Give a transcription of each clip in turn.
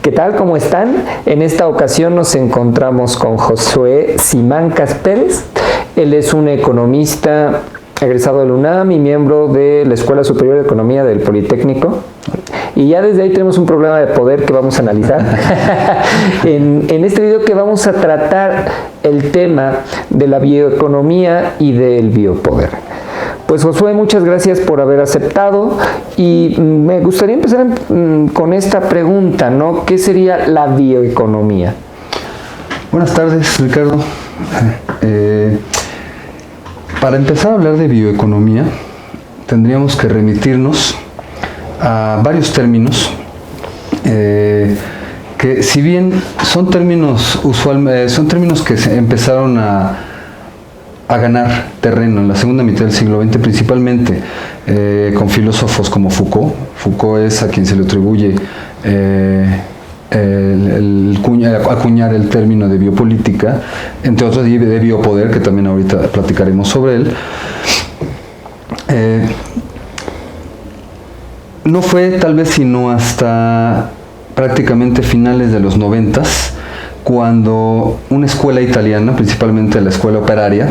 ¿Qué tal? ¿Cómo están? En esta ocasión nos encontramos con Josué Simancas Pérez. Él es un economista egresado del UNAM y miembro de la Escuela Superior de Economía del Politécnico. Y ya desde ahí tenemos un problema de poder que vamos a analizar. en este video que vamos a tratar el tema de la bioeconomía y del biopoder. Pues Josué, muchas gracias por haber aceptado y me gustaría empezar con esta pregunta, ¿no? ¿Qué sería la bioeconomía? Buenas tardes, Ricardo. Para empezar a hablar de bioeconomía, tendríamos que remitirnos a varios términos que, si bien son términos que se empezaron a ganar terreno en la segunda mitad del siglo XX, principalmente con filósofos como Foucault. Foucault es a quien se le atribuye acuñar el término de biopolítica, entre otros de biopoder, que también ahorita platicaremos sobre él. No fue tal vez sino hasta prácticamente finales de los 90s, cuando una escuela italiana, principalmente la escuela operaria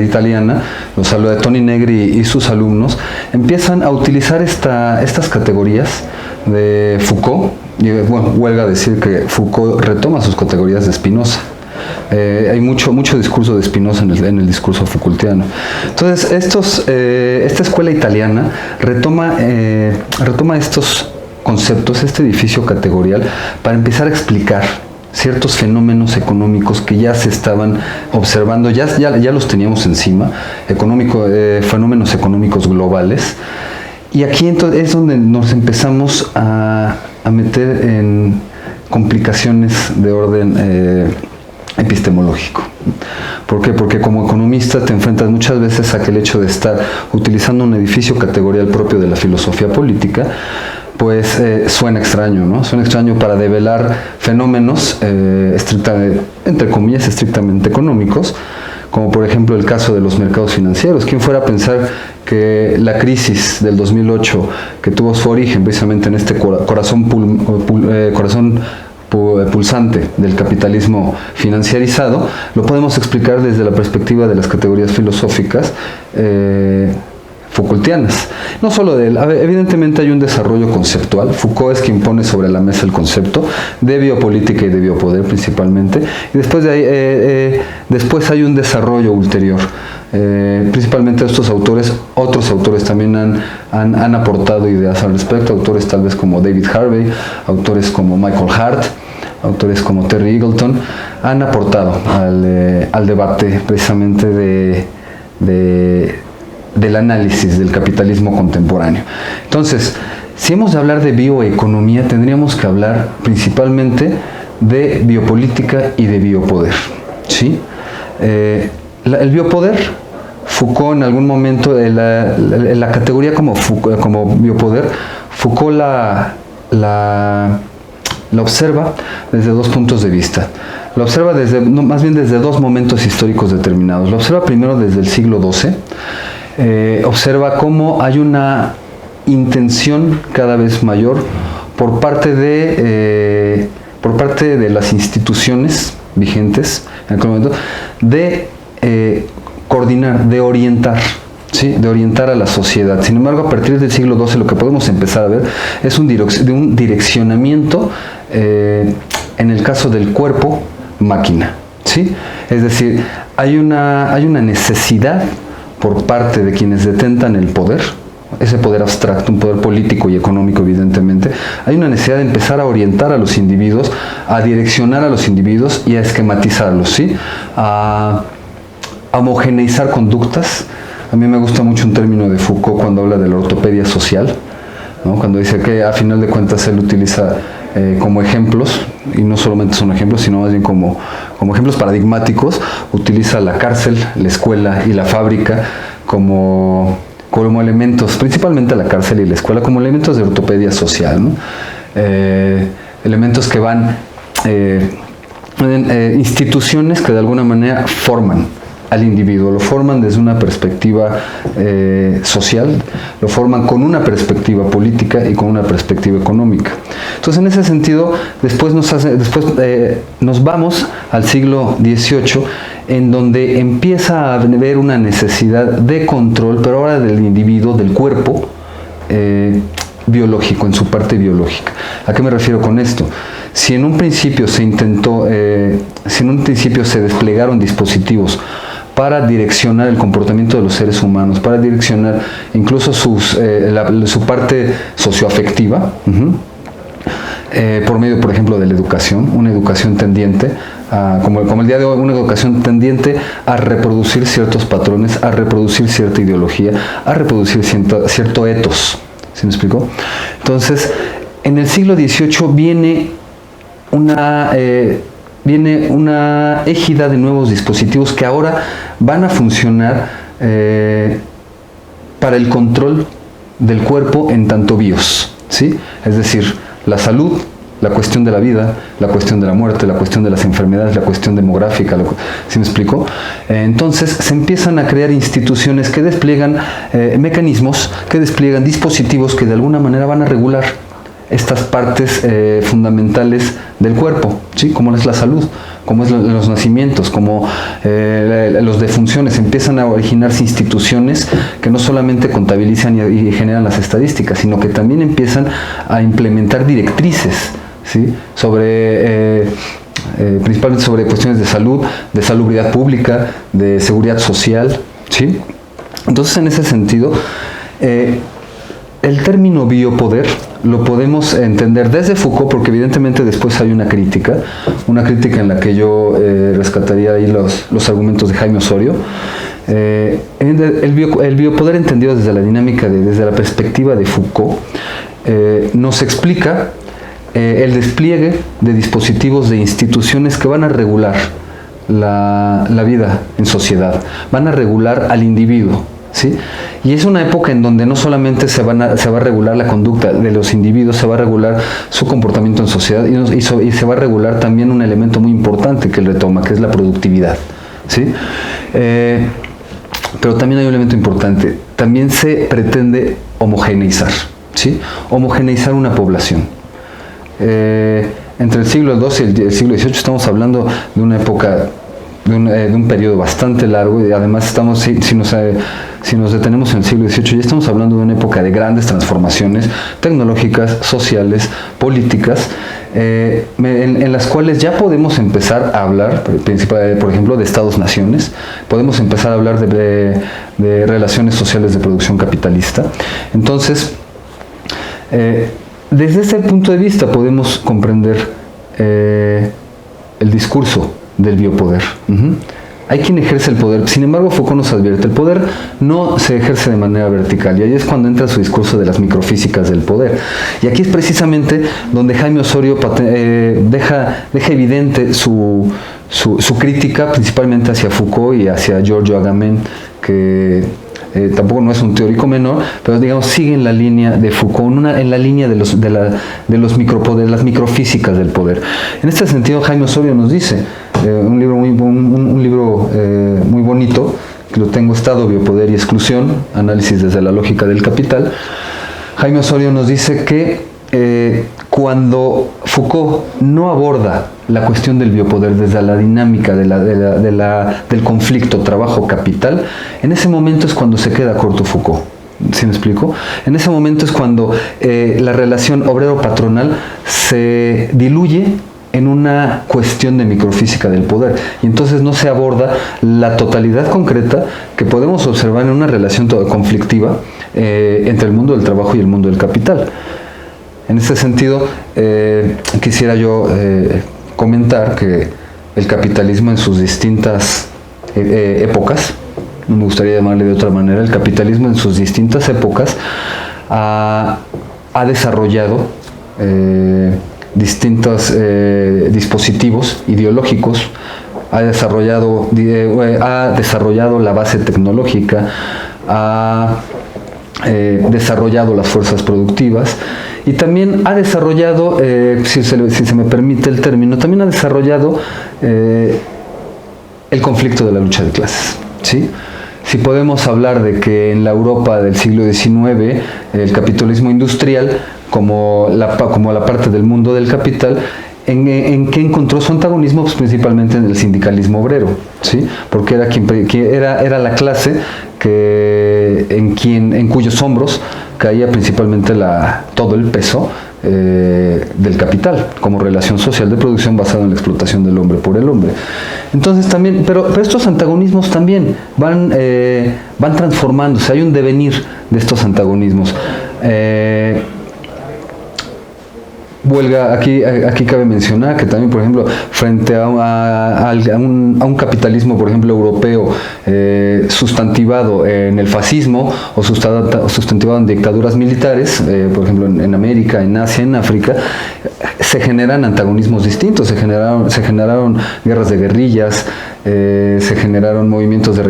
italiana, los hablo de Toni Negri y sus alumnos, empiezan a utilizar estas categorías de Foucault. Y bueno, huelga decir que Foucault retoma sus categorías de Spinoza. Hay mucho discurso de Spinoza en el discurso Foucaultiano. Entonces, esta escuela italiana retoma estos conceptos, este edificio categorial, para empezar a explicar ciertos fenómenos económicos que ya se estaban observando, ya los teníamos encima, fenómenos económicos globales. Y aquí entonces es donde nos empezamos a meter en complicaciones de orden epistemológico. ¿Por qué? Porque como economista te enfrentas muchas veces a que el hecho de estar utilizando un edificio categorial propio de la filosofía política, pues suena extraño, ¿no? Suena extraño para develar fenómenos entre comillas estrictamente económicos, como por ejemplo el caso de los mercados financieros. ¿Quién fuera a pensar que la crisis del 2008, que tuvo su origen precisamente en este corazón pulsante del capitalismo financiarizado, lo podemos explicar desde la perspectiva de las categorías filosóficas Foucaultianas? No solo de él, evidentemente hay un desarrollo conceptual. Foucault es quien pone sobre la mesa el concepto de biopolítica y de biopoder principalmente, y después de ahí después hay un desarrollo ulterior. Principalmente estos autores, otros autores también han aportado ideas al respecto, autores tal vez como David Harvey, autores como Michael Hart, autores como Terry Eagleton, han aportado al debate precisamente del análisis del capitalismo contemporáneo. Entonces, si hemos de hablar de bioeconomía, tendríamos que hablar principalmente de biopolítica y de biopoder, ¿sí? El biopoder, Foucault en algún momento, la categoría como biopoder, Foucault la observa desde dos puntos de vista. Lo observa más bien desde dos momentos históricos determinados. Lo observa primero desde el siglo XII. Observa cómo hay una intención cada vez mayor por parte de las instituciones vigentes en aquel momento de coordinar, de orientar, ¿sí? De orientar a la sociedad. Sin embargo, a partir del siglo XII lo que podemos empezar a ver es un direccionamiento en el caso del cuerpo-máquina, ¿sí? Es decir, hay una necesidad por parte de quienes detentan el poder, ese poder abstracto, un poder político y económico evidentemente. Hay una necesidad de empezar a orientar a los individuos, a direccionar a los individuos y a esquematizarlos, ¿sí? A homogeneizar conductas. A mí me gusta mucho un término de Foucault cuando habla de la ortopedia social, ¿no? Cuando dice que a final de cuentas él utiliza como ejemplos, y no solamente son ejemplos, sino más bien como ejemplos paradigmáticos, utiliza la cárcel, la escuela y la fábrica como elementos, principalmente la cárcel y la escuela, como elementos de ortopedia social, ¿no? Elementos que van, instituciones que de alguna manera forman al individuo, lo forman desde una perspectiva social, lo forman con una perspectiva política y con una perspectiva económica. Entonces, en ese sentido, después nos vamos al siglo XVIII, en donde empieza a haber una necesidad de control, pero ahora del individuo, del cuerpo biológico, en su parte biológica. ¿A qué me refiero con esto? Si en un principio se desplegaron dispositivos para direccionar el comportamiento de los seres humanos, para direccionar incluso su parte socioafectiva, por medio, por ejemplo, de la educación, una educación tendiente, como el día de hoy, una educación tendiente a reproducir ciertos patrones, a reproducir cierta ideología, a reproducir cierto etos. ¿Sí me explico? Entonces, en el siglo XVIII viene una égida de nuevos dispositivos que ahora van a funcionar para el control del cuerpo en tanto bios, ¿sí? Es decir, la salud, la cuestión de la vida, la cuestión de la muerte, la cuestión de las enfermedades, la cuestión demográfica, ¿sí me explico? Entonces se empiezan a crear instituciones que despliegan mecanismos, que despliegan dispositivos que de alguna manera van a regular estas partes fundamentales del cuerpo, ¿sí? Como es la salud, como es los nacimientos, como los defunciones. Empiezan a originarse instituciones que no solamente contabilizan y generan las estadísticas, sino que también empiezan a implementar directrices, ¿sí? Principalmente sobre cuestiones de salud, de salubridad pública, de seguridad social, ¿sí? Entonces, en ese sentido, el término biopoder lo podemos entender desde Foucault, porque evidentemente después hay una crítica en la que yo rescataría ahí los argumentos de Jaime Osorio. El biopoder entendido desde la dinámica, desde la perspectiva de Foucault, nos explica el despliegue de dispositivos de instituciones que van a regular la vida en sociedad, van a regular al individuo, ¿sí? Y es una época en donde no solamente se va a regular la conducta de los individuos, se va a regular su comportamiento en sociedad y se va a regular también un elemento muy importante que él retoma, que es la productividad, ¿sí? Pero también hay un elemento importante, también se pretende homogeneizar, ¿sí? Homogeneizar una población. Entre el siglo XII y el siglo XVIII estamos hablando de una época, de un periodo bastante largo, y además si nos detenemos en el siglo XVIII, ya estamos hablando de una época de grandes transformaciones tecnológicas, sociales, políticas, en las cuales ya podemos empezar a hablar, por ejemplo, de estados-naciones, podemos empezar a hablar de relaciones sociales de producción capitalista. Entonces, desde ese punto de vista podemos comprender el discurso del biopoder. Hay quien ejerce el poder, sin embargo Foucault nos advierte, el poder no se ejerce de manera vertical, y ahí es cuando entra su discurso de las microfísicas del poder. Y aquí es precisamente donde Jaime Osorio deja evidente su crítica, principalmente hacia Foucault y hacia Giorgio Agamben, que tampoco no es un teórico menor, pero digamos sigue en la línea de Foucault, en la línea de los micropoderes, las microfísicas del poder. En este sentido, Jaime Osorio nos dice, un libro muy bonito, que lo tengo, Estado, Biopoder y Exclusión, análisis desde la lógica del capital. Jaime Osorio nos dice que cuando Foucault no aborda la cuestión del biopoder desde la dinámica del conflicto trabajo-capital, en ese momento es cuando se queda corto Foucault. ¿Sí me explico? En ese momento es cuando la relación obrero-patronal se diluye en una cuestión de microfísica del poder, y entonces no se aborda la totalidad concreta que podemos observar en una relación conflictiva entre el mundo del trabajo y el mundo del capital. En este sentido, quisiera yo comentar que el capitalismo en sus distintas épocas, no me gustaría llamarle de otra manera, el capitalismo en sus distintas épocas ha desarrollado distintos dispositivos ideológicos, ha desarrollado la base tecnológica, ha desarrollado las fuerzas productivas, y también ha desarrollado, si se me permite el término, también ha desarrollado el conflicto de la lucha de clases. ¿sí? Si podemos hablar de que en la Europa del siglo XIX el capitalismo industrial, como la parte del mundo del capital, ¿en qué encontró su antagonismo? Pues principalmente en el sindicalismo obrero, ¿sí? Porque era la clase en cuyos hombros caía principalmente todo el peso del capital como relación social de producción basada en la explotación del hombre por el hombre. Entonces también, pero estos antagonismos también van transformándose, hay un devenir de estos antagonismos. Huelga, aquí cabe mencionar que también, por ejemplo, frente a un capitalismo, por ejemplo, europeo, sustantivado en el fascismo o sustantivado en dictaduras militares, por ejemplo, en América, en Asia, en África, se generan antagonismos distintos, se generaron guerras de guerrillas, se generaron movimientos de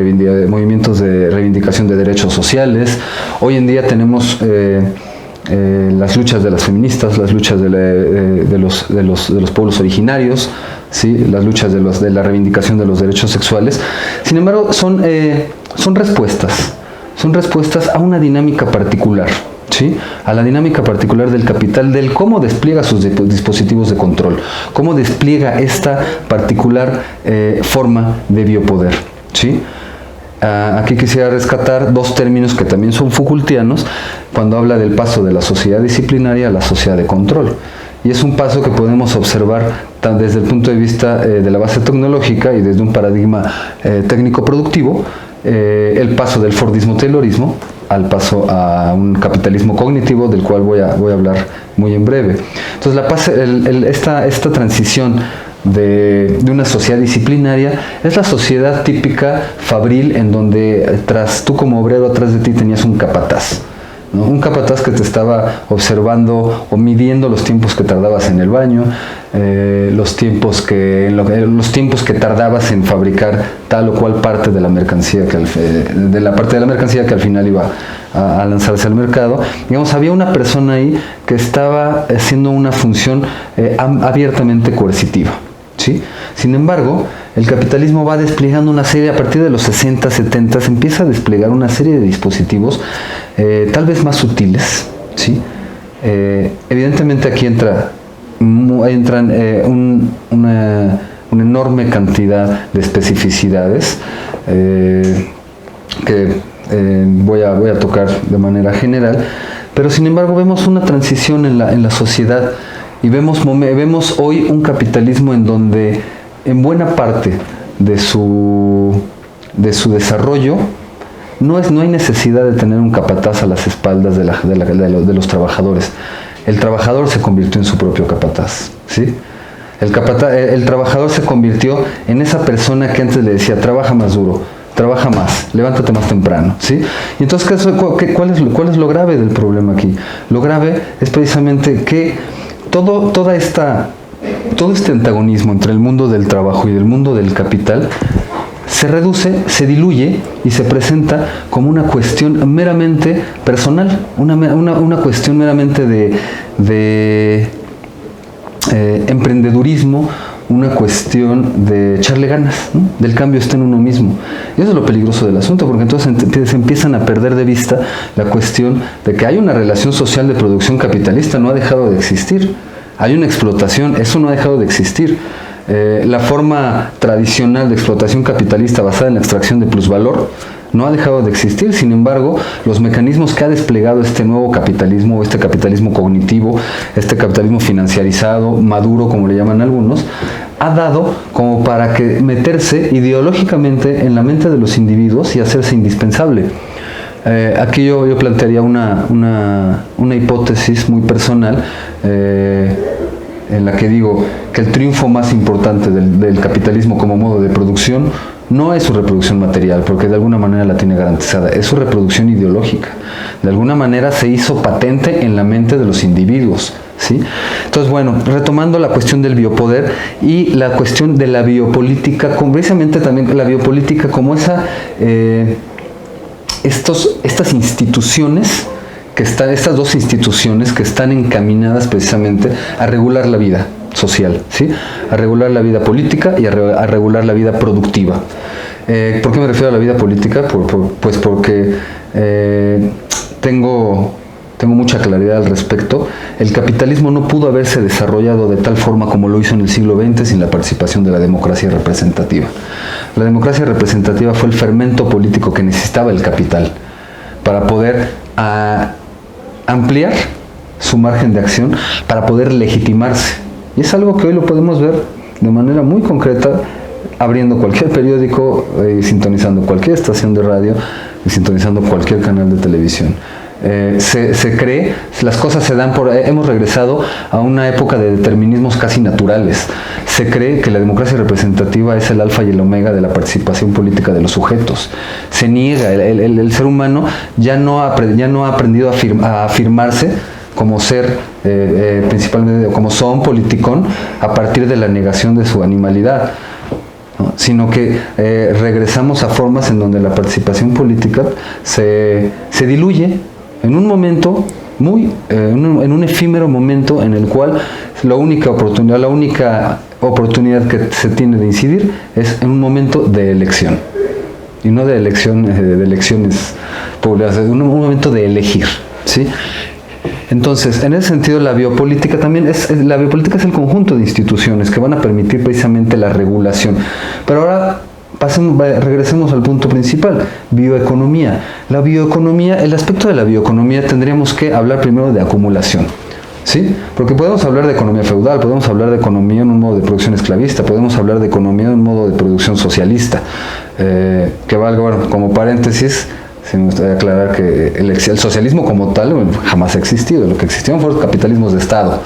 reivindicación de derechos sociales. Hoy en día tenemos las luchas de las feministas, las luchas de los pueblos originarios, ¿sí? Las luchas de la reivindicación de los derechos sexuales. Sin embargo, son respuestas a una dinámica particular, ¿sí? A la dinámica particular del capital, del cómo despliega sus dispositivos de control, cómo despliega esta particular forma de biopoder, ¿sí? Aquí quisiera rescatar dos términos que también son Foucaultianos cuando habla del paso de la sociedad disciplinaria a la sociedad de control. Y es un paso que podemos observar desde el punto de vista de la base tecnológica y desde un paradigma técnico-productivo, el paso del Fordismo-Taylorismo al paso a un capitalismo cognitivo, del cual voy a hablar muy en breve. Entonces, esta transición de una sociedad disciplinaria es la sociedad típica fabril, en donde tú como obrero atrás de ti tenías un capataz, ¿no? Un capataz que te estaba observando o midiendo los tiempos que tardabas en el baño, los tiempos que tardabas en fabricar tal o cual parte de la mercancía que al final iba a lanzarse al mercado. Digamos, había una persona ahí que estaba haciendo una función abiertamente coercitiva, ¿sí? Sin embargo, el capitalismo va desplegando una serie, a partir de los 60, 70, se empieza a desplegar una serie de dispositivos tal vez más sutiles, ¿sí? Evidentemente aquí entran una enorme cantidad de especificidades que voy a tocar de manera general, pero sin embargo vemos una transición en la sociedad. Y vemos hoy un capitalismo en donde en buena parte de su desarrollo no hay necesidad de tener un capataz a las espaldas de los trabajadores. El trabajador se convirtió en su propio capataz, ¿sí? El trabajador se convirtió en esa persona que antes le decía: trabaja más duro, trabaja más, levántate más temprano, ¿sí? Y entonces, ¿cuál es lo grave del problema aquí? Lo grave es precisamente que todo este antagonismo entre el mundo del trabajo y el mundo del capital se reduce, se diluye y se presenta como una cuestión meramente personal, una cuestión meramente de emprendedurismo, una cuestión de echarle ganas, ¿no? Del cambio está en uno mismo. Y eso es lo peligroso del asunto, porque entonces se empiezan a perder de vista la cuestión de que hay una relación social de producción capitalista, no ha dejado de existir. Hay una explotación, eso no ha dejado de existir. La forma tradicional de explotación capitalista basada en la extracción de plusvalor no ha dejado de existir. Sin embargo, los mecanismos que ha desplegado este nuevo capitalismo, este capitalismo cognitivo, este capitalismo financiarizado, maduro, como le llaman algunos, ha dado como para que meterse ideológicamente en la mente de los individuos y hacerse indispensable. Aquí yo plantearía una hipótesis muy personal, en la que digo que el triunfo más importante del capitalismo como modo de producción no es su reproducción material, porque de alguna manera la tiene garantizada, es su reproducción ideológica. De alguna manera se hizo patente en la mente de los individuos, ¿sí? Entonces, bueno, retomando la cuestión del biopoder y la cuestión de la biopolítica, precisamente también la biopolítica como estas instituciones estas dos instituciones que están encaminadas precisamente a regular la vida social, ¿sí? A regular la vida política y a regular la vida productiva. ¿Por qué me refiero a la vida política? Pues porque tengo mucha claridad al respecto. El capitalismo no pudo haberse desarrollado de tal forma como lo hizo en el siglo XX sin la participación de la democracia representativa. La democracia representativa fue el fermento político que necesitaba el capital para poder ampliar su margen de acción, para poder legitimarse. Y es algo que hoy lo podemos ver de manera muy concreta, abriendo cualquier periódico, sintonizando cualquier estación de radio y sintonizando cualquier canal de televisión. Se cree, las cosas se dan hemos regresado a una época de determinismos casi naturales. Se cree que la democracia representativa es el alfa y el omega de la participación política de los sujetos. Se niega, el ser humano ya no ha aprendido a afirmarse como ser, principalmente como son politicón, a partir de la negación de su animalidad, ¿no? Sino que regresamos a formas en donde la participación política se diluye en un momento en un efímero momento en el cual la única oportunidad que se tiene de incidir es en un momento de elección, y no de elecciones públicas, en un momento de elegir, ¿sí? Entonces, en ese sentido, la biopolítica es el conjunto de instituciones que van a permitir precisamente la regulación. Pero ahora regresemos al punto principal, bioeconomía. La bioeconomía, el aspecto de la bioeconomía tendríamos que hablar primero de acumulación, ¿sí? Porque podemos hablar de economía feudal, podemos hablar de economía en un modo de producción esclavista, podemos hablar de economía en un modo de producción socialista, que valga, bueno, como paréntesis. Sí, me gustaría aclarar que el socialismo como tal jamás ha existido. Lo que existieron fueron capitalismos de Estado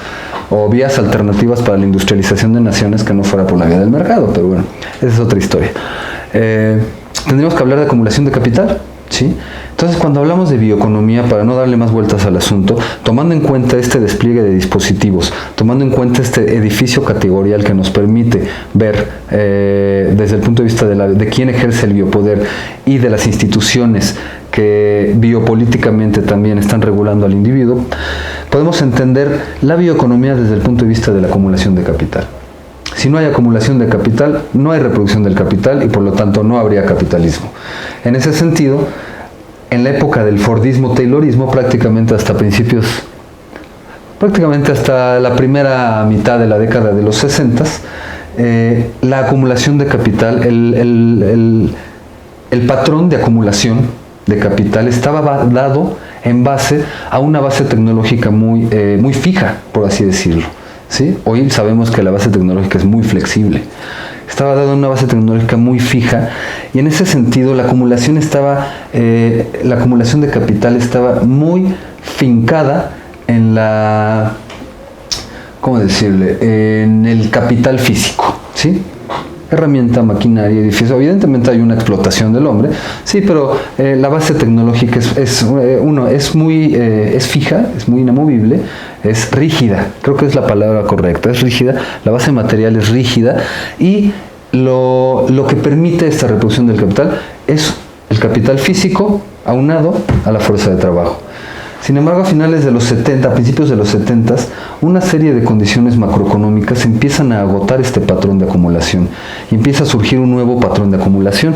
o vías alternativas para la industrialización de naciones que no fuera por la vía del mercado, pero bueno, esa es otra historia. Tendríamos que hablar de acumulación de capital, ¿sí? Entonces, cuando hablamos de bioeconomía, para no darle más vueltas al asunto, tomando en cuenta este despliegue de dispositivos, tomando en cuenta este edificio categorial que nos permite ver desde el punto de vista de quién ejerce el biopoder y de las instituciones que biopolíticamente también están regulando al individuo, podemos entender la bioeconomía desde el punto de vista de la acumulación de capital. Si no hay acumulación de capital, no hay reproducción del capital y por lo tanto no habría capitalismo. En ese sentido, en la época del Fordismo-Taylorismo, prácticamente hasta la primera mitad de la década de los 60, la acumulación de capital, el patrón de acumulación de capital estaba dado en base a una base tecnológica muy fija, por así decirlo, ¿sí? Hoy sabemos que la base tecnológica es muy flexible. Estaba dado en una base tecnológica muy fija, y en ese sentido la acumulación de capital estaba muy fincada en en el capital físico, ¿sí? Herramienta, maquinaria, edificio. Evidentemente hay una explotación del hombre, sí, pero la base tecnológica es fija, es muy inamovible, es rígida, creo que es la palabra correcta, es rígida, la base material es rígida, y lo que permite esta reproducción del capital es el capital físico aunado a la fuerza de trabajo. Sin embargo, a finales de los 70, a principios de los 70, una serie de condiciones macroeconómicas empiezan a agotar este patrón de acumulación y empieza a surgir un nuevo patrón de acumulación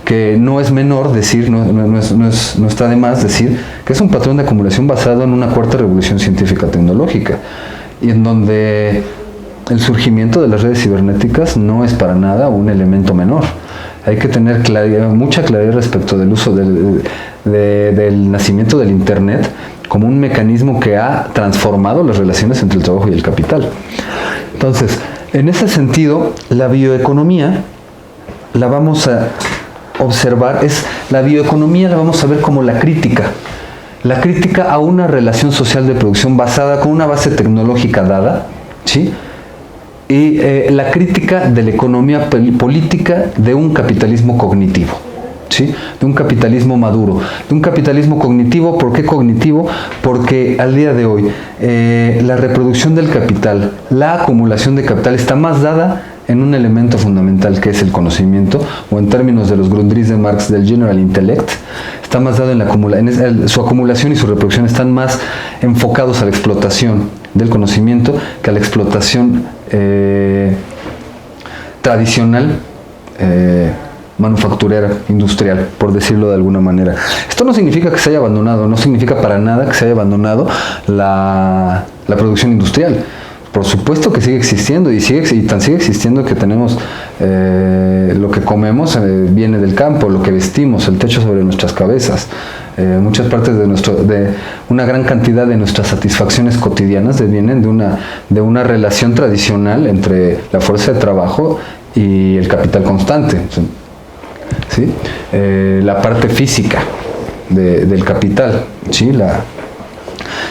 que no es menor decir, no está de más decir que es un patrón de acumulación basado en una cuarta revolución científica tecnológica, y en donde el surgimiento de las redes cibernéticas no es para nada un elemento menor. Hay que tener mucha claridad respecto del uso del nacimiento del Internet como un mecanismo que ha transformado las relaciones entre el trabajo y el capital. Entonces, en ese sentido, la bioeconomía la vamos a observar, la bioeconomía la vamos a ver como la crítica a una relación social de producción basada con una base tecnológica dada, ¿sí? Y la crítica de la economía política de un capitalismo cognitivo, ¿sí? De un capitalismo maduro, de un capitalismo cognitivo. ¿Por qué cognitivo? Porque al día de hoy la reproducción del capital, la acumulación de capital está más dada en un elemento fundamental que es el conocimiento, o en términos de los Grundrisse de Marx, del General Intellect, está más dado su acumulación y su reproducción están más enfocados a la explotación del conocimiento que a la explotación tradicional manufacturera, industrial, por decirlo de alguna manera. Esto no significa que se haya abandonado, no significa para nada que se haya abandonado la producción industrial. Por supuesto que sigue existiendo y tan sigue existiendo que tenemos lo que comemos viene del campo, lo que vestimos, el techo sobre nuestras cabezas. Muchas partes de una gran cantidad de nuestras satisfacciones cotidianas vienen de una relación tradicional entre la fuerza de trabajo y el capital constante, ¿sí? La parte física del capital, ¿sí?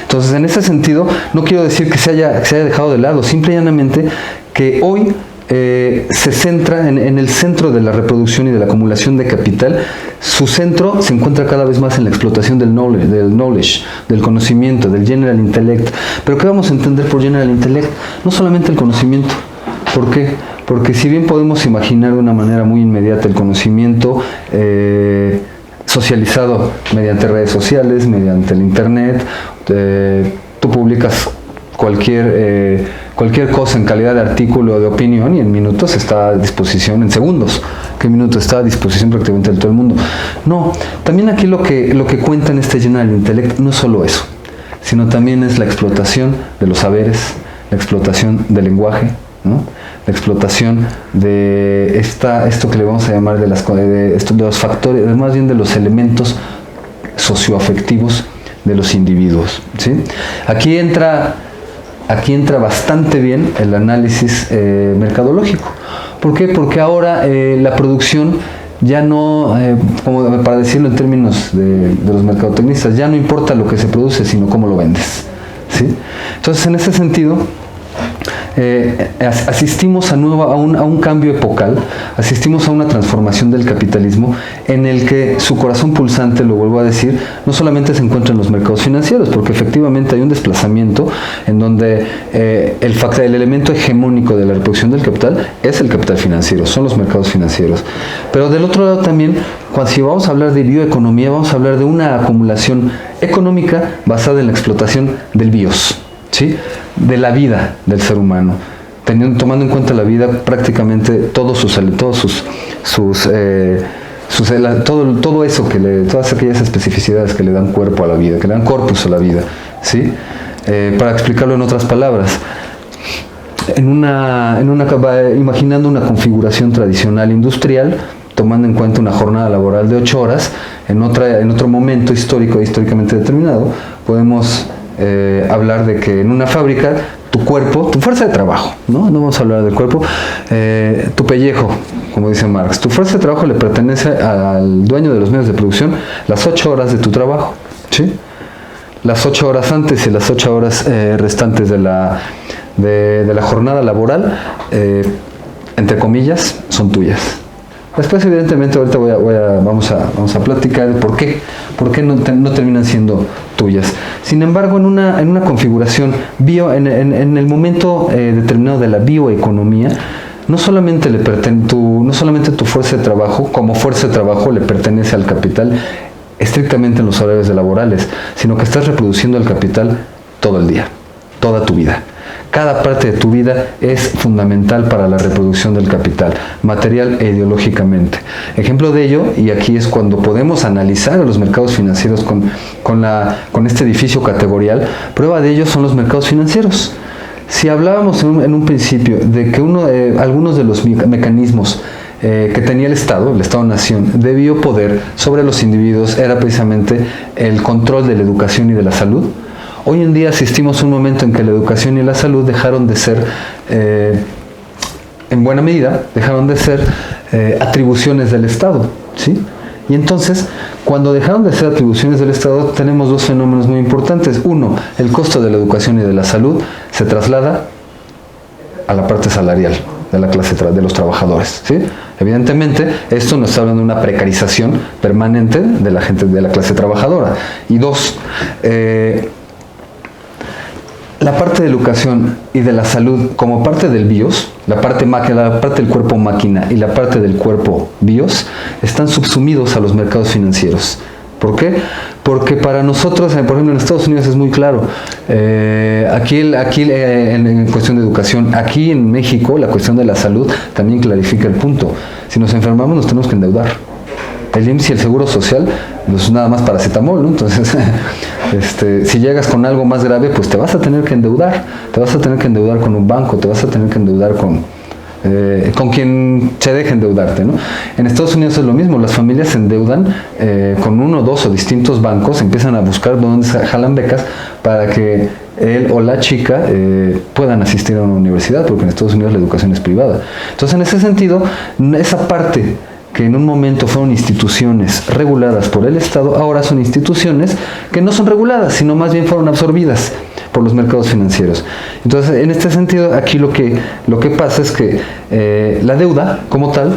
Entonces, en ese sentido, no quiero decir que se haya dejado de lado, simple y llanamente que hoy se centra en el centro de la reproducción y de la acumulación de capital. Su centro se encuentra cada vez más en la explotación del knowledge, del conocimiento, del general intellect. Pero ¿qué vamos a entender por general intellect? No solamente el conocimiento. ¿Por qué? Porque si bien podemos imaginar de una manera muy inmediata el conocimiento socializado mediante redes sociales, mediante el internet, tú publicas cualquier cosa en calidad de artículo o de opinión y en minutos está a disposición, en segundos, que en minutos está a disposición prácticamente de todo el mundo. No, también aquí lo que cuenta en este General Intellect no es solo eso, sino también es la explotación de los saberes, la explotación del lenguaje, ¿no? La explotación de esto que le vamos a llamar de los factores, más bien de los elementos socioafectivos de los individuos, ¿sí? Aquí entra bastante bien el análisis mercadológico. ¿Por qué? Porque ahora la producción ya no, como para decirlo en términos de los mercadotecnistas, ya no importa lo que se produce, sino cómo lo vendes, ¿sí? Entonces, en ese sentido, asistimos a un cambio epocal, asistimos a una transformación del capitalismo en el que su corazón pulsante, lo vuelvo a decir, no solamente se encuentra en los mercados financieros, porque efectivamente hay un desplazamiento en donde el elemento hegemónico de la reproducción del capital es el capital financiero, son los mercados financieros. Pero del otro lado también, si vamos a hablar de bioeconomía, vamos a hablar de una acumulación económica basada en la explotación del bios, ¿sí? De la vida del ser humano, tomando en cuenta la vida prácticamente todas aquellas especificidades que le dan cuerpo a la vida, que le dan corpus a la vida, ¿sí? Para explicarlo en otras palabras, imaginando una configuración tradicional industrial, tomando en cuenta una jornada laboral de 8 horas, en otro momento históricamente determinado, podemos hablar de que en una fábrica tu cuerpo, tu fuerza de trabajo, no vamos a hablar del cuerpo, tu pellejo, como dice Marx, tu fuerza de trabajo le pertenece al dueño de los medios de producción las 8 horas de tu trabajo, ¿sí? Las 8 horas antes y las 8 horas restantes de la jornada laboral, entre comillas, son tuyas. Después, evidentemente, ahorita vamos a platicar de por qué no terminan siendo tuyas. Sin embargo, en una configuración en el momento determinado de la bioeconomía, no solamente tu fuerza de trabajo, como fuerza de trabajo, le pertenece al capital estrictamente en los horarios laborales, sino que estás reproduciendo el capital todo el día, toda tu vida. Cada parte de tu vida es fundamental para la reproducción del capital, material e ideológicamente. Ejemplo de ello, y aquí es cuando podemos analizar a los mercados financieros con este edificio categorial, prueba de ello son los mercados financieros. Si hablábamos en un principio de que algunos de los mecanismos que tenía el Estado-Nación de biopoder sobre los individuos era precisamente el control de la educación y de la salud, hoy en día asistimos a un momento en que la educación y la salud dejaron de ser, en buena medida, atribuciones del Estado, ¿sí? Y entonces, cuando dejaron de ser atribuciones del Estado, tenemos dos fenómenos muy importantes. Uno, el costo de la educación y de la salud se traslada a la parte salarial de la clase de los trabajadores, ¿sí? Evidentemente, esto nos está hablando de una precarización permanente de la gente de la clase trabajadora. Y dos, la parte de educación y de la salud como parte del bios, la parte del cuerpo máquina y la parte del cuerpo bios, están subsumidos a los mercados financieros, ¿Por qué? Porque para nosotros, por ejemplo, en Estados Unidos es muy claro. Aquí en cuestión de educación, aquí en México, la cuestión de la salud también clarifica el punto. Si nos enfermamos, nos tenemos que endeudar. El IMSS y el Seguro Social, pues nada más paracetamol, ¿no? Entonces, si llegas con algo más grave, pues te vas a tener que endeudar. Te vas a tener que endeudar con un banco, te vas a tener que endeudar con quien se deje endeudarte, ¿no? En Estados Unidos es lo mismo, las familias se endeudan con uno, dos o distintos bancos, empiezan a buscar dónde jalan becas para que él o la chica puedan asistir a una universidad, porque en Estados Unidos la educación es privada. Entonces, en ese sentido, esa parte que en un momento fueron instituciones reguladas por el Estado, ahora son instituciones que no son reguladas, sino más bien fueron absorbidas por los mercados financieros. Entonces, en este sentido, aquí lo que pasa es que la deuda, como tal,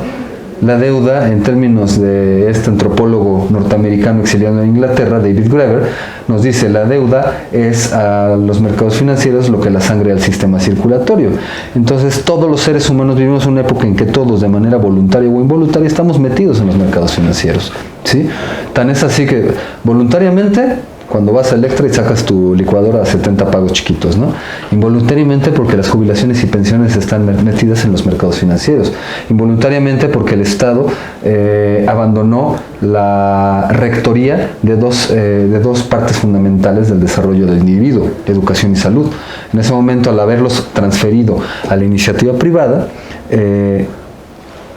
la deuda en términos de este antropólogo norteamericano exiliado en Inglaterra, David Graeber, nos dice: la deuda es a los mercados financieros lo que la sangre al sistema circulatorio. Entonces, todos los seres humanos vivimos una época en que todos, de manera voluntaria o involuntaria, estamos metidos en los mercados financieros, ¿sí? Tan es así que voluntariamente, cuando vas a Electra y sacas tu licuadora a 70 pagos chiquitos, ¿no? Involuntariamente, porque las jubilaciones y pensiones están metidas en los mercados financieros. Involuntariamente, porque el Estado abandonó la rectoría de dos partes fundamentales del desarrollo del individuo: educación y salud. En ese momento, al haberlos transferido a la iniciativa privada,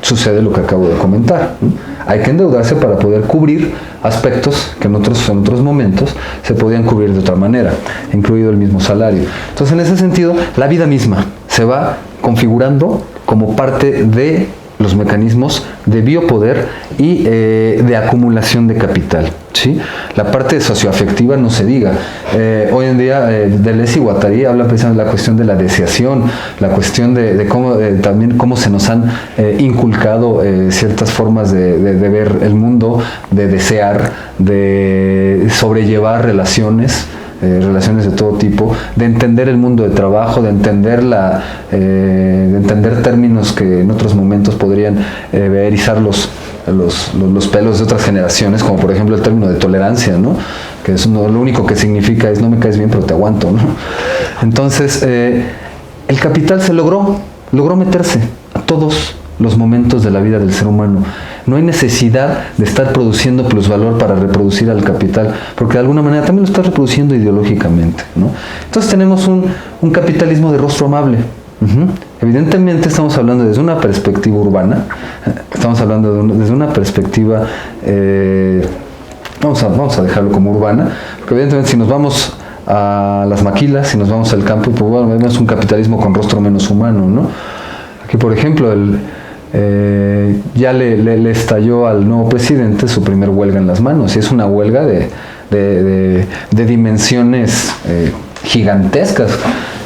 sucede lo que acabo de comentar, ¿no? Hay que endeudarse para poder cubrir aspectos que en otros momentos se podían cubrir de otra manera, incluido el mismo salario. Entonces, en ese sentido, la vida misma se va configurando como parte de los mecanismos de biopoder y de acumulación de capital, ¿sí? La parte socioafectiva no se diga. Hoy en día, Deleuze y Guattari hablan precisamente de la cuestión de la deseación, la cuestión de cómo también cómo se nos han inculcado ciertas formas de ver el mundo, de desear, de sobrellevar relaciones de todo tipo, de entender el mundo de trabajo, de entender términos que en otros momentos podrían erizar los pelos de otras generaciones, como por ejemplo el término de tolerancia, ¿no? Que es lo único que significa es: no me caes bien, pero te aguanto, ¿no? Entonces, el capital logró meterse a todos los momentos de la vida del ser humano. No hay necesidad de estar produciendo plusvalor para reproducir al capital, porque de alguna manera también lo está reproduciendo ideológicamente, ¿no? Entonces tenemos un capitalismo de rostro amable. Evidentemente estamos hablando desde una perspectiva urbana, estamos hablando desde una perspectiva, vamos a dejarlo como urbana, porque evidentemente si nos vamos a las maquilas, si nos vamos al campo, pues bueno, vemos un capitalismo con rostro menos humano, ¿no? Aquí, por ejemplo, ya le estalló al nuevo presidente su primer huelga en las manos, y es una huelga de dimensiones gigantescas.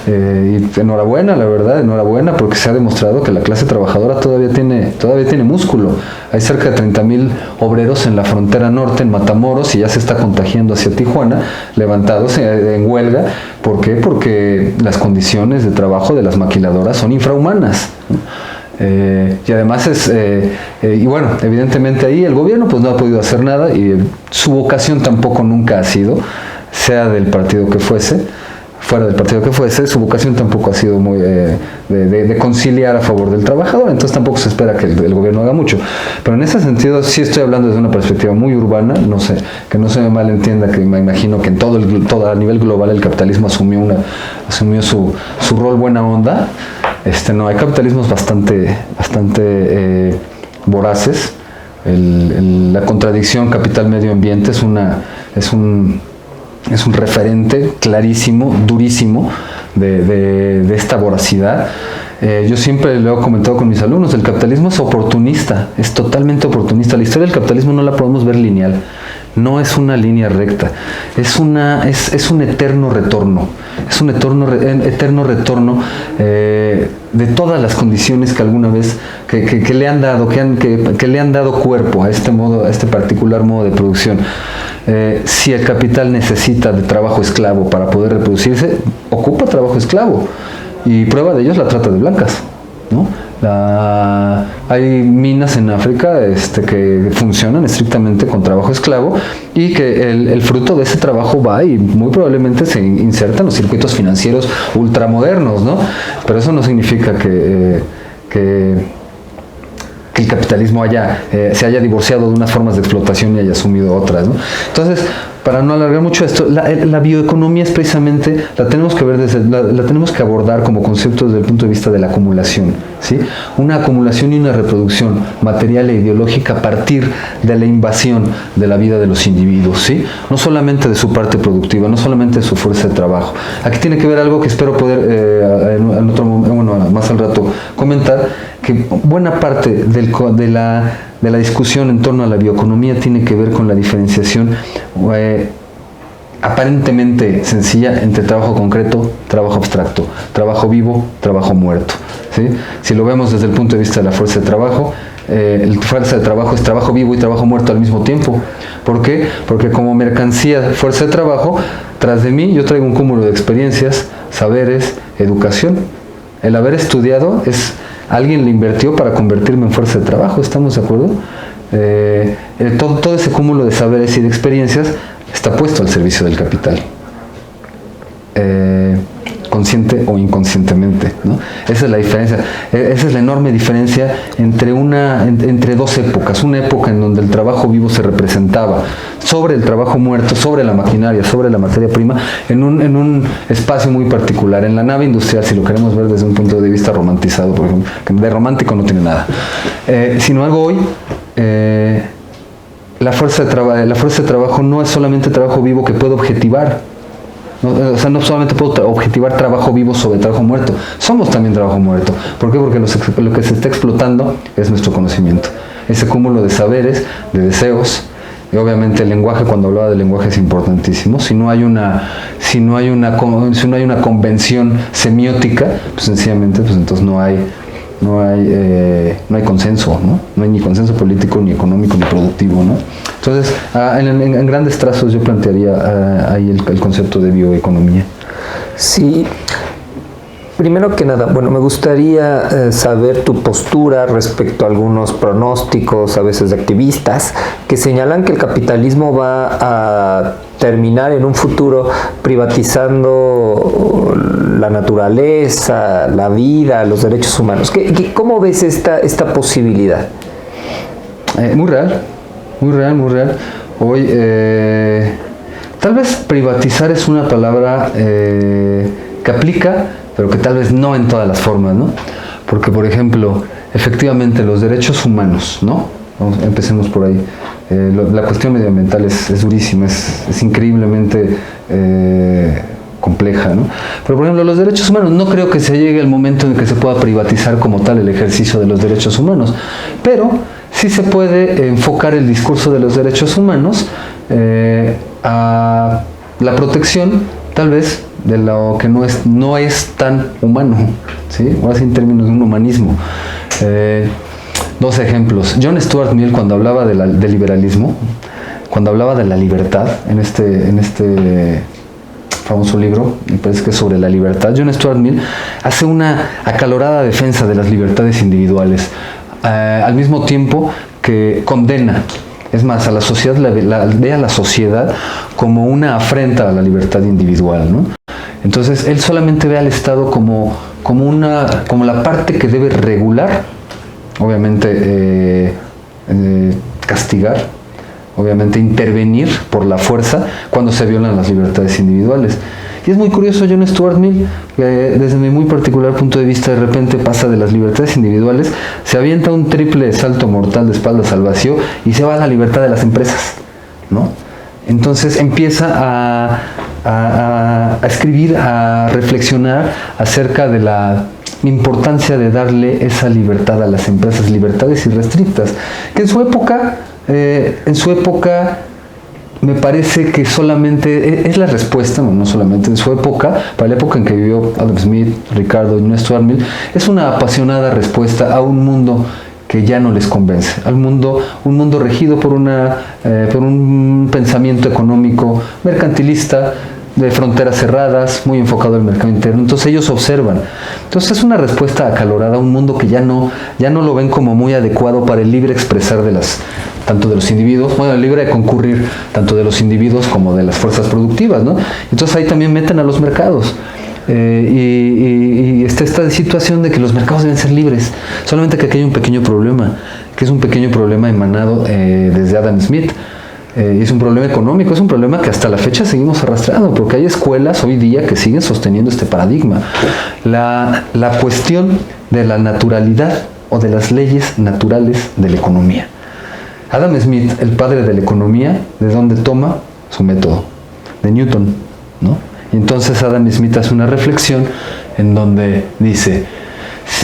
Y enhorabuena, la verdad, enhorabuena, porque se ha demostrado que la clase trabajadora todavía tiene músculo. Hay cerca de 30,000 obreros en la frontera norte, en Matamoros, y ya se está contagiando hacia Tijuana, levantados en huelga. ¿Por qué? Porque las condiciones de trabajo de las maquiladoras son infrahumanas, ¿no? Y además y bueno, evidentemente ahí el gobierno pues no ha podido hacer nada, y su vocación tampoco nunca ha sido, sea del partido que fuese, fuera del partido que fuese, su vocación tampoco ha sido muy de conciliar a favor del trabajador. Entonces tampoco se espera que el gobierno haga mucho. Pero en ese sentido sí estoy hablando desde una perspectiva muy urbana, no sé, que no se me malentienda, que me imagino que en todo a nivel global el capitalismo asumió su rol buena onda. No, hay capitalismos bastante voraces. La contradicción capital-medio ambiente es un referente clarísimo, durísimo de esta voracidad. Yo siempre lo he comentado con mis alumnos: el capitalismo es oportunista, es totalmente oportunista. La historia del capitalismo no la podemos ver lineal, no es una línea recta, es un eterno retorno, es un eterno retorno de todas las condiciones que alguna vez que le han dado, que le han dado cuerpo a este particular modo de producción. Si el capital necesita de trabajo esclavo para poder reproducirse, ocupa trabajo esclavo. Y prueba de ello es la trata de blancas, ¿no? Hay minas en África que funcionan estrictamente con trabajo esclavo y que el fruto de ese trabajo va y muy probablemente se inserta en los circuitos financieros ultramodernos, ¿no? Pero eso no significa que el capitalismo se haya divorciado de unas formas de explotación y haya asumido otras, ¿no? Entonces, para no alargar mucho esto, la bioeconomía es precisamente, la tenemos que ver la tenemos que abordar como concepto desde el punto de vista de la acumulación, ¿sí? Una acumulación y una reproducción material e ideológica a partir de la invasión de la vida de los individuos, ¿sí? No solamente de su parte productiva, no solamente de su fuerza de trabajo. Aquí tiene que ver algo que espero poder en otro momento, más al rato comentar, que buena parte de la discusión en torno a la bioeconomía tiene que ver con la diferenciación aparentemente sencilla entre trabajo concreto, trabajo abstracto, trabajo vivo, trabajo muerto, ¿sí? Si lo vemos desde el punto de vista de la fuerza de trabajo, la fuerza de trabajo es trabajo vivo y trabajo muerto al mismo tiempo. ¿Por qué? Porque como mercancía, fuerza de trabajo, tras de mí yo traigo un cúmulo de experiencias, saberes, educación. El haber estudiado alguien le invirtió para convertirme en fuerza de trabajo, ¿estamos de acuerdo? Todo ese cúmulo de saberes y de experiencias está puesto al servicio del capital, consciente o inconscientemente, ¿no? Esa es la diferencia, esa es la enorme diferencia entre dos épocas. Una época en donde el trabajo vivo se representaba sobre el trabajo muerto, sobre la maquinaria, sobre la materia prima, en un espacio muy particular, en la nave industrial, si lo queremos ver desde un punto de vista romantizado, por ejemplo, que de romántico no tiene nada. Sin embargo, hoy la fuerza de trabajo no es solamente trabajo vivo que puedo objetivar. O sea, no solamente puedo objetivar trabajo vivo sobre trabajo muerto, somos también trabajo muerto. ¿Por qué? Porque lo que se está explotando es nuestro conocimiento, ese cúmulo de saberes, de deseos. Y obviamente el lenguaje, cuando hablaba del lenguaje, es importantísimo. Si no hay una convención semiótica, pues sencillamente, pues entonces no hay consenso, ¿no? No hay ni consenso político, ni económico, ni productivo, ¿no? Entonces, en grandes trazos yo plantearía ahí el concepto de bioeconomía. Sí. Primero que nada, bueno, me gustaría saber tu postura respecto a algunos pronósticos, a veces de activistas, que señalan que el capitalismo va a terminar en un futuro privatizando la naturaleza, la vida, los derechos humanos. ¿Cómo ves esta posibilidad? Muy real. Hoy, tal vez privatizar es una palabra que aplica, pero que tal vez no en todas las formas, ¿no? Porque, por ejemplo, efectivamente los derechos humanos, ¿no? Empecemos por ahí. La cuestión medioambiental es durísima, es increíblemente compleja, ¿no? Pero, por ejemplo, los derechos humanos, no creo que se llegue el momento en que se pueda privatizar como tal el ejercicio de los derechos humanos, pero sí se puede enfocar el discurso de los derechos humanos a la protección, tal vez, de lo que no es tan humano, ¿sí? O así en términos de un humanismo. Dos ejemplos. John Stuart Mill, cuando hablaba del liberalismo, cuando hablaba de la libertad, en este famoso libro, me parece que es sobre la libertad, John Stuart Mill hace una acalorada defensa de las libertades individuales, al mismo tiempo que condena. Es más, a la sociedad ve a la sociedad como una afrenta a la libertad individual, ¿no? Entonces, él solamente ve al Estado como la parte que debe regular, obviamente castigar, obviamente intervenir por la fuerza cuando se violan las libertades individuales. Y es muy curioso, John Stuart Mill, desde mi muy particular punto de vista, de repente pasa de las libertades individuales, se avienta un triple salto mortal de espaldas al vacío y se va a la libertad de las empresas, ¿no? Entonces empieza a escribir, a reflexionar acerca de la importancia de darle esa libertad a las empresas, libertades irrestrictas, que en su época me parece que solamente es la respuesta, no solamente en su época, para la época en que vivió Adam Smith, Ricardo y John Stuart Mill, es una apasionada respuesta a un mundo que ya no les convence, un mundo regido por un pensamiento económico mercantilista, de fronteras cerradas, muy enfocado al mercado interno. Entonces ellos observan. Entonces es una respuesta acalorada a un mundo que ya no lo ven como muy adecuado para el libre expresar tanto de los individuos, bueno, el libre de concurrir tanto de los individuos como de las fuerzas productivas, ¿no? Entonces ahí también meten a los mercados. Y está esta situación de que los mercados deben ser libres. Solamente que aquí hay un pequeño problema, que es un pequeño problema emanado desde Adam Smith. Y es un problema económico, es un problema que hasta la fecha seguimos arrastrando, porque hay escuelas hoy día que siguen sosteniendo este paradigma. La cuestión de la naturalidad o de las leyes naturales de la economía. Adam Smith, el padre de la economía, ¿de dónde toma su método? De Newton, ¿no? Y entonces Adam Smith hace una reflexión en donde dice,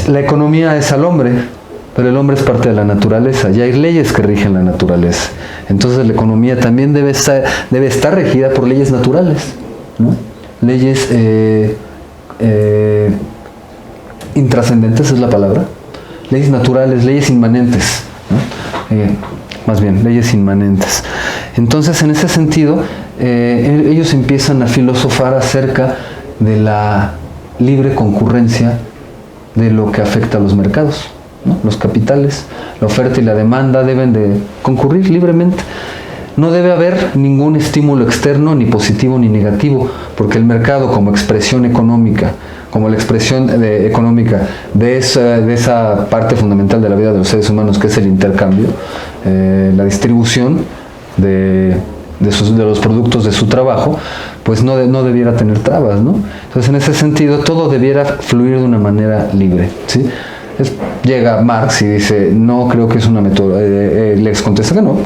la economía es al hombre, pero el hombre es parte de la naturaleza, y hay leyes que rigen la naturaleza. Entonces la economía también debe estar regida por leyes naturales, ¿no? Leyes intrascendentes es la palabra, leyes naturales, leyes inmanentes, ¿no? Más bien, leyes inmanentes. Entonces, en ese sentido, ellos empiezan a filosofar acerca de la libre concurrencia de lo que afecta a los mercados, ¿no? Los capitales, la oferta y la demanda deben de concurrir libremente. No debe haber ningún estímulo externo, ni positivo ni negativo, porque el mercado como expresión económica, como la expresión económica de esa parte fundamental de la vida de los seres humanos, que es el intercambio, la distribución de los productos de su trabajo, pues no debiera tener trabas, ¿no? Entonces, en ese sentido, todo debiera fluir de una manera libre, ¿sí? Llega Marx y dice, no creo que es una metodología, les contesta que no,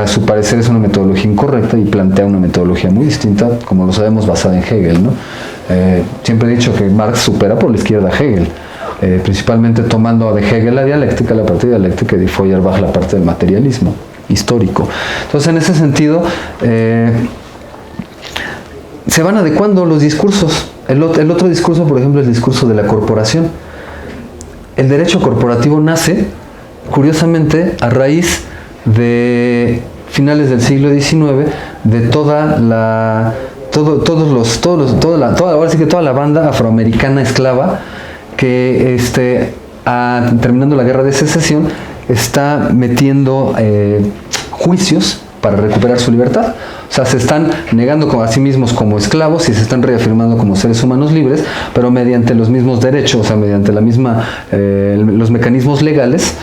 a su parecer es una metodología incorrecta, y plantea una metodología muy distinta, como lo sabemos, basada en Hegel, ¿no? Siempre he dicho que Marx supera por la izquierda a Hegel, principalmente tomando de Hegel la dialéctica, la parte dialéctica, y de Feuerbach la parte del materialismo histórico. Entonces, en ese sentido, se van adecuando los discursos. El otro discurso, por ejemplo, es el discurso de la corporación. El derecho corporativo nace, curiosamente, a raíz de finales del siglo XIX, de toda la banda afroamericana esclava que terminando la guerra de secesión está metiendo juicios para recuperar su libertad. O sea, se están negando a sí mismos como esclavos y se están reafirmando como seres humanos libres, pero mediante los mismos derechos, o sea, mediante los mecanismos legales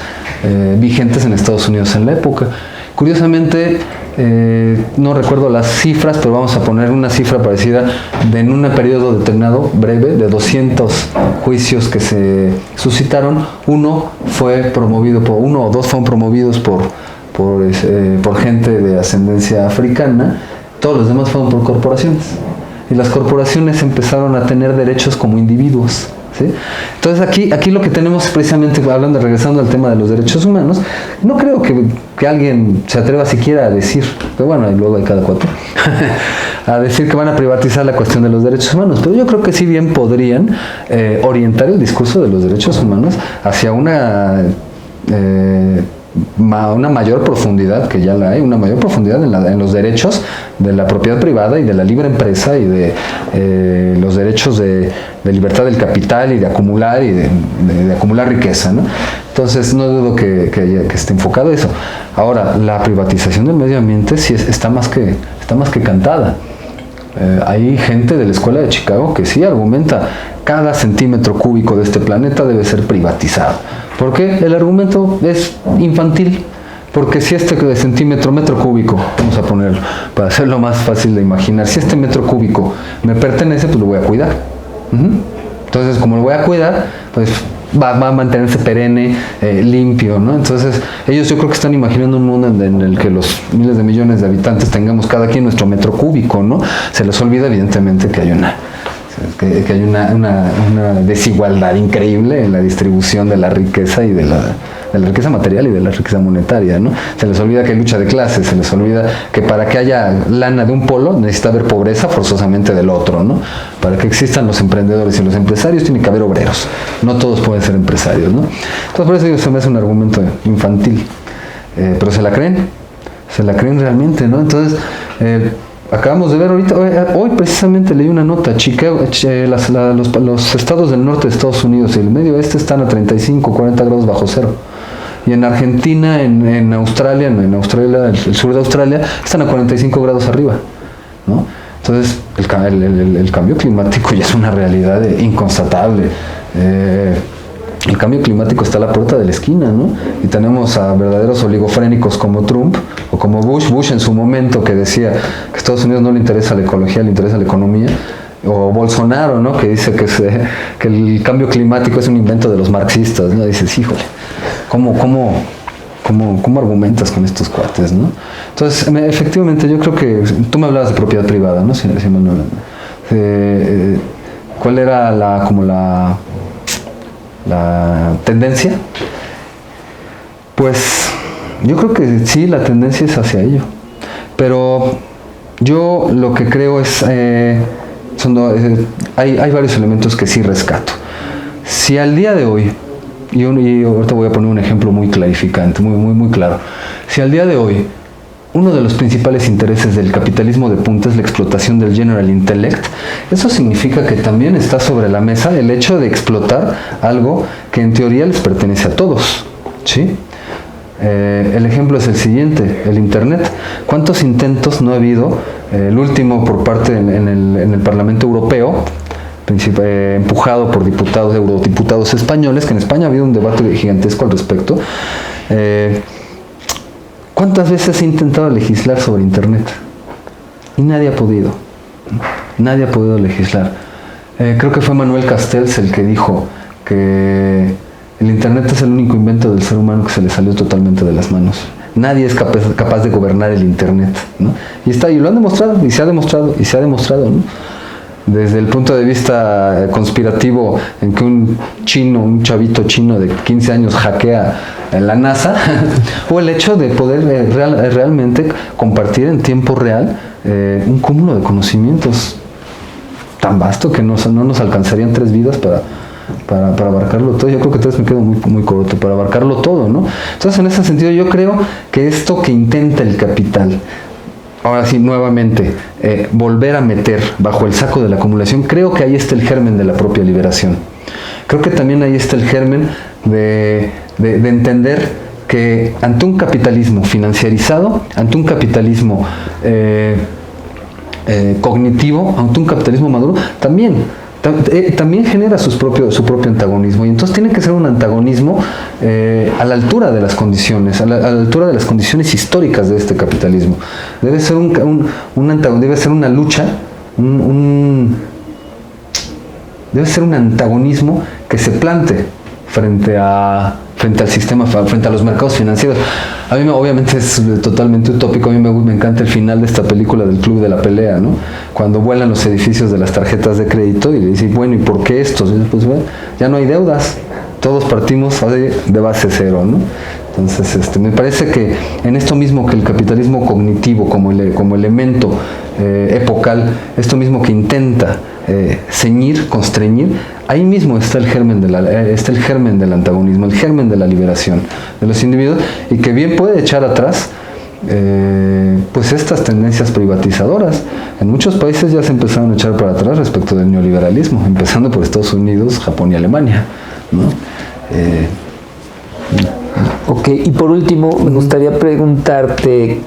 vigentes en Estados Unidos en la época. Curiosamente, no recuerdo las cifras, pero vamos a poner una cifra parecida en un periodo determinado, breve, de 200 juicios que se suscitaron. Uno o dos fueron promovidos por gente de ascendencia africana, todos los demás fueron por corporaciones. Y las corporaciones empezaron a tener derechos como individuos, ¿sí? Entonces aquí lo que tenemos precisamente, regresando al tema de los derechos humanos, no creo que alguien se atreva siquiera a decir, pero bueno, y luego hay cada cuatro, a decir que van a privatizar la cuestión de los derechos humanos, pero yo creo que sí bien podrían orientar el discurso de los derechos humanos hacia una mayor profundidad, que ya la hay, una mayor profundidad en los derechos de la propiedad privada y de la libre empresa, y de los derechos de libertad del capital y de acumular de acumular riqueza, ¿no? Entonces no dudo que esté enfocado eso. Ahora, la privatización del medio ambiente sí está más que cantada. Hay gente de la escuela de Chicago que sí argumenta cada centímetro cúbico de este planeta debe ser privatizado. ¿Por qué? El argumento es infantil. Porque si metro cúbico, vamos a ponerlo, para hacerlo más fácil de imaginar, si este metro cúbico me pertenece, pues lo voy a cuidar. Entonces, como lo voy a cuidar, pues va a mantenerse perenne, limpio, ¿no? Entonces, ellos yo creo que están imaginando un mundo en el que los miles de millones de habitantes tengamos cada quien nuestro metro cúbico, ¿no? Se les olvida evidentemente que hay una desigualdad increíble en la distribución de la riqueza y de la riqueza material y de la riqueza monetaria, ¿no? Se les olvida que hay lucha de clases, se les olvida que para que haya lana de un polo necesita haber pobreza forzosamente del otro, ¿no? Para que existan los emprendedores y los empresarios tiene que haber obreros, no todos pueden ser empresarios, ¿no? Entonces por eso se me hace un argumento infantil, pero se la creen realmente, ¿no? Entonces Acabamos de ver ahorita, hoy precisamente leí una nota, los estados del norte de Estados Unidos y el medio oeste están a 35, 40 grados bajo cero. Y en Argentina, en Australia, el sur de Australia, están a 45 grados arriba, ¿no? Entonces, el cambio climático ya es una realidad inconstatable. El cambio climático está a la puerta de la esquina, ¿no? Y tenemos a verdaderos oligofrénicos como Trump o como Bush en su momento, que decía que a Estados Unidos no le interesa la ecología, le interesa la economía, o Bolsonaro, ¿no? Que dice que el cambio climático es un invento de los marxistas, ¿no? Dices, híjole, ¿cómo argumentas con estos cuates, ¿no? Entonces, efectivamente, yo creo que tú me hablabas de propiedad privada, ¿no? Sí, Manuel. ¿Cuál era la tendencia? Pues yo creo que sí, la tendencia es hacia ello, pero yo lo que creo es hay varios elementos que sí rescato. Si al día de hoy, y ahorita voy a poner un ejemplo muy clarificante, muy claro, si al día de hoy uno de los principales intereses del capitalismo de punta es la explotación del general intellect, eso significa que también está sobre la mesa el hecho de explotar algo que en teoría les pertenece a todos, ¿sí? El ejemplo es el siguiente, el Internet. ¿Cuántos intentos no ha habido? El último por parte en el Parlamento Europeo, empujado por eurodiputados españoles, que en España ha habido un debate gigantesco al respecto. ¿Cuántas veces se ha intentado legislar sobre Internet? Y nadie ha podido. Nadie ha podido legislar. Creo que fue Manuel Castells el que dijo que el Internet es el único invento del ser humano que se le salió totalmente de las manos. Nadie es capaz de gobernar el Internet, ¿no? Y lo han demostrado, y se ha demostrado, ¿no? Desde el punto de vista conspirativo, en que un chavito chino de 15 años hackea la NASA, o el hecho de poder realmente compartir en tiempo real un cúmulo de conocimientos tan vasto que no nos alcanzarían 3 vidas para abarcarlo todo. Yo creo que 3 me quedo muy corto para abarcarlo todo, ¿no? Entonces, en ese sentido, yo creo que esto que intenta el capital, ahora sí, nuevamente, volver a meter bajo el saco de la acumulación, creo que ahí está el germen de la propia liberación. Creo que también ahí está el germen de entender que ante un capitalismo financiarizado, ante un capitalismo cognitivo, ante un capitalismo maduro, también genera su propio antagonismo, y entonces tiene que ser un antagonismo a la altura de las condiciones, a la altura de las condiciones históricas de este capitalismo. Debe ser debe ser una lucha, debe ser un antagonismo que se plante frente al sistema, frente a los mercados financieros. A mí obviamente es totalmente utópico. A mí me encanta el final de esta película del Club de la Pelea, ¿no? Cuando vuelan los edificios de las tarjetas de crédito y le dicen, bueno, ¿y por qué estos? Pues bueno, ya no hay deudas, todos partimos de base cero, ¿no? Entonces, me parece que en esto mismo que el capitalismo cognitivo como elemento epocal, esto mismo que intenta constreñir, ahí mismo está el germen del antagonismo, el germen de la liberación de los individuos, y que bien puede echar atrás pues estas tendencias privatizadoras. En muchos países ya se empezaron a echar para atrás respecto del neoliberalismo, empezando por Estados Unidos, Japón y Alemania, ¿no? Ok, y por último me gustaría preguntarte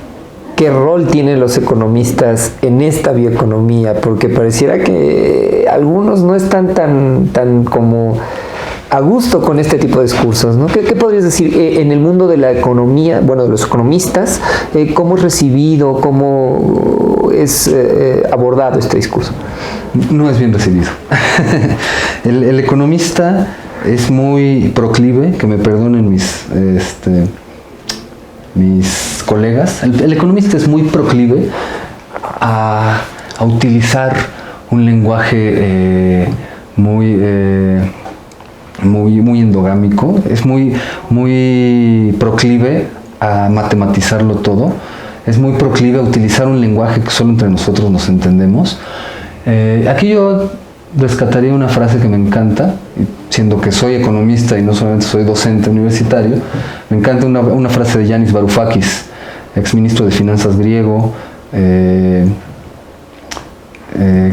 qué rol tienen los economistas en esta bioeconomía, porque pareciera que algunos no están tan como a gusto con este tipo de discursos, ¿no? ¿Qué podrías decir en el mundo de la economía, bueno, de los economistas, cómo es recibido, cómo es abordado este discurso? No es bien recibido. El economista es muy proclive, que me perdonen mis colegas, el economista es muy proclive a utilizar un lenguaje muy endogámico, es muy proclive a matematizarlo todo, es muy proclive a utilizar un lenguaje que solo entre nosotros nos entendemos. Aquí yo rescataría una frase que me encanta, siendo que soy economista y no solamente soy docente universitario. Me encanta una frase de Yanis Varoufakis, exministro de Finanzas griego,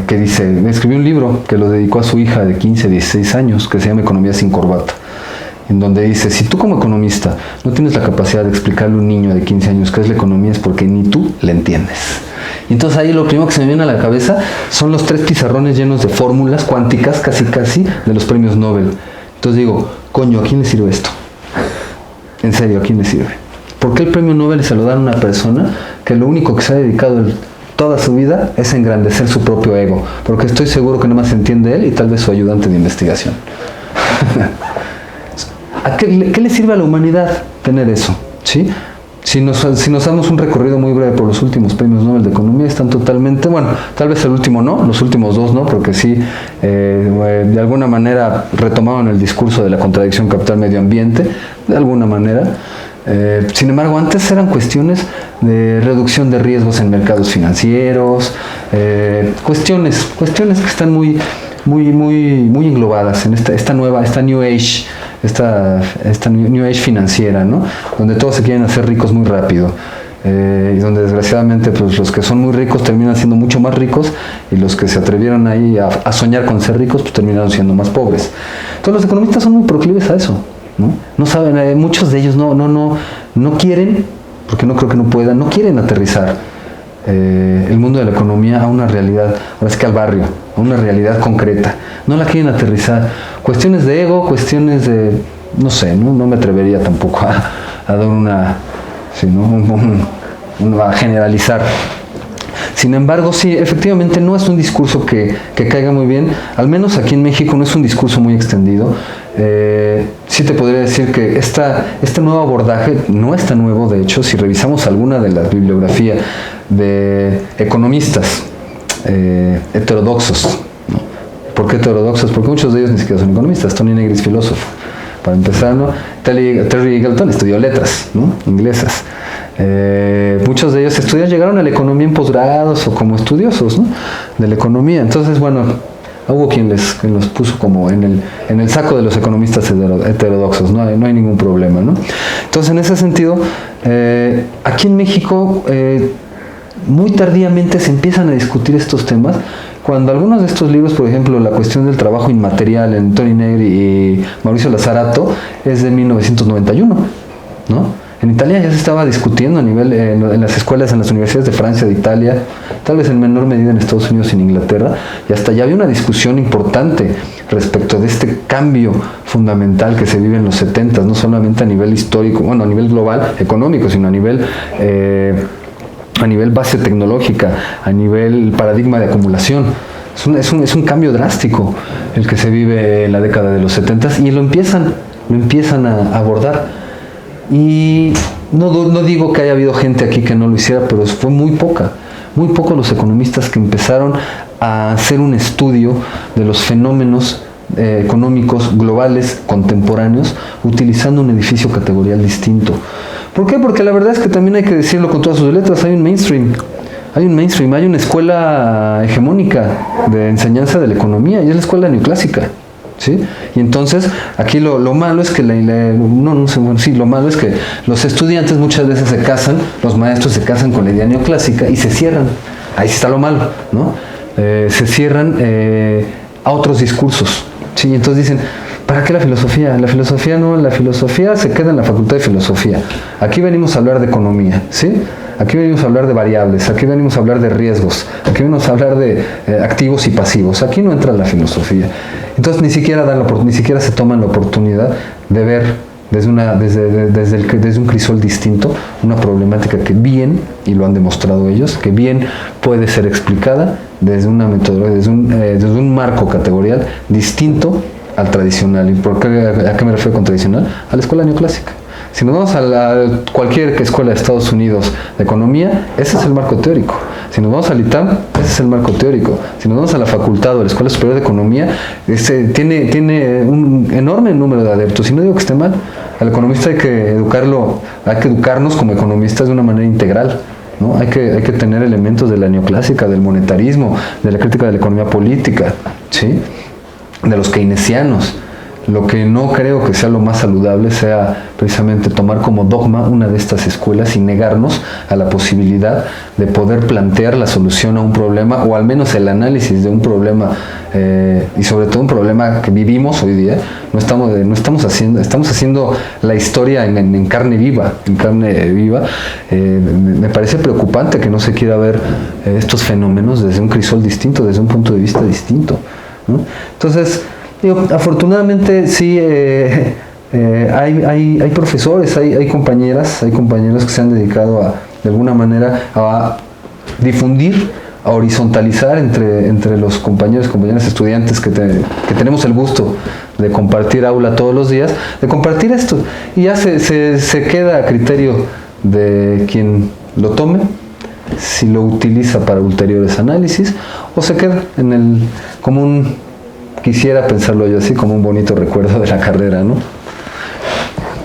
que dice, escribió un libro que lo dedicó a su hija de 15, 16 años, que se llama Economía sin corbata, en donde dice, si tú como economista no tienes la capacidad de explicarle a un niño de 15 años qué es la economía, es porque ni tú la entiendes. Y entonces ahí lo primero que se me viene a la cabeza son los 3 pizarrones llenos de fórmulas cuánticas, casi de los premios Nobel. Entonces digo, coño, ¿a quién le sirve esto? En serio, ¿a quién le sirve? ¿Por qué el premio Nobel se lo dan a una persona que lo único que se ha dedicado toda su vida es engrandecer su propio ego? Porque estoy seguro que nada más entiende él y tal vez su ayudante de investigación. ¿Qué le sirve a la humanidad tener eso? ¿Sí? Si nos damos un recorrido muy breve por los últimos premios Nobel de Economía, están totalmente, bueno, tal vez el último no, los últimos 2 no, porque sí, de alguna manera retomaron el discurso de la contradicción capital-medio ambiente, de alguna manera. Sin embargo, antes eran cuestiones de reducción de riesgos en mercados financieros, cuestiones que están muy englobadas en esta New Age, esta New Age financiera, ¿no? Donde todos se quieren hacer ricos muy rápido. Y donde desgraciadamente pues los que son muy ricos terminan siendo mucho más ricos y los que se atrevieron ahí a soñar con ser ricos pues terminaron siendo más pobres. Entonces los economistas son muy proclives a eso, ¿no? No saben, muchos de ellos no quieren, porque no creo que no puedan, no quieren aterrizar el mundo de la economía a una realidad, ahora es que al barrio, a una realidad concreta. No la quieren aterrizar. Cuestiones de ego, cuestiones de, no sé, no me atrevería tampoco a dar a generalizar. Sin embargo, sí, efectivamente no es un discurso que caiga muy bien, al menos aquí en México no es un discurso muy extendido. Sí te podría decir que este nuevo abordaje no es tan nuevo, de hecho, si revisamos alguna de las bibliografías de economistas heterodoxos, ¿no? ¿Por qué heterodoxos? Porque muchos de ellos ni siquiera son economistas. Tony Negri es filósofo, para empezar, ¿no? Terry Eagleton estudió letras, ¿no? Inglesas. Muchos de ellos llegaron a la economía en posgrados o como estudiosos, ¿no? De la economía. Entonces, bueno, hubo quien los puso como en el saco de los economistas heterodoxos, no hay ningún problema, ¿no? Entonces, en ese sentido, aquí en México, muy tardíamente se empiezan a discutir estos temas, cuando algunos de estos libros, por ejemplo, La cuestión del trabajo inmaterial en Tony Negri y Mauricio Lazzarato, es de 1991, ¿no? En Italia ya se estaba discutiendo a nivel, en las escuelas, en las universidades de Francia, de Italia, tal vez en menor medida en Estados Unidos y en Inglaterra, y hasta ya había una discusión importante respecto de este cambio fundamental que se vive en los 70, no solamente a nivel histórico, bueno, a nivel global, económico, sino a nivel base tecnológica, a nivel paradigma de acumulación. Es un cambio drástico el que se vive en la década de los 70 y lo empiezan a abordar. Y no digo que haya habido gente aquí que no lo hiciera, pero fue muy pocos los economistas que empezaron a hacer un estudio de los fenómenos económicos globales contemporáneos utilizando un edificio categorial distinto. ¿Por qué? Porque la verdad es que también hay que decirlo con todas sus letras, hay un mainstream, hay una escuela hegemónica de enseñanza de la economía y es la escuela neoclásica. ¿Sí? Y entonces aquí lo malo es que lo malo es que los estudiantes muchas veces se casan, los maestros se casan con la idea neoclásica y se cierran. Ahí sí está lo malo, ¿no? Se cierran a otros discursos, ¿sí? Entonces dicen, ¿para qué la filosofía? La filosofía se queda en la facultad de filosofía. Aquí venimos a hablar de economía, ¿sí? Aquí venimos a hablar de variables, aquí venimos a hablar de riesgos, aquí venimos a hablar de activos y pasivos. Aquí no entra la filosofía. Entonces ni siquiera se toman la oportunidad de ver desde un crisol distinto una problemática que bien, y lo han demostrado ellos, que bien puede ser explicada desde una metodología, desde un marco categorial distinto al tradicional. ¿Y a qué me refiero con tradicional? A la escuela neoclásica. Si nos vamos a cualquier escuela de Estados Unidos de economía, ese es el marco teórico. Si nos vamos al ITAM, ese es el marco teórico. Si nos vamos a la facultad o a la Escuela Superior de Economía, tiene un enorme número de adeptos. Y no digo que esté mal. Al economista hay que educarnos como economistas de una manera integral, ¿no? Hay que tener elementos de la neoclásica, del monetarismo, de la crítica de la economía política, ¿sí? De los keynesianos. Lo que no creo que sea lo más saludable sea precisamente tomar como dogma una de estas escuelas y negarnos a la posibilidad de poder plantear la solución a un problema, o al menos el análisis de un problema, y sobre todo un problema que vivimos hoy día. Estamos haciendo la historia en carne viva, me parece preocupante que no se quiera ver estos fenómenos desde un crisol distinto, desde un punto de vista distinto, ¿no? Entonces, afortunadamente sí, hay profesores, hay compañeras que se han dedicado de alguna manera a difundir, a horizontalizar entre los compañeros y compañeras estudiantes que tenemos el gusto de compartir aula todos los días, de compartir esto, y ya se queda a criterio de quien lo tome, si lo utiliza para ulteriores análisis, o se queda como quisiera pensarlo yo así, como un bonito recuerdo de la carrera, ¿no?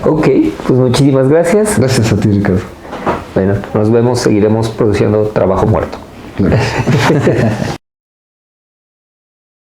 Ok, pues muchísimas gracias. Gracias a ti, Ricardo. Bueno, nos vemos, seguiremos produciendo trabajo muerto. Gracias.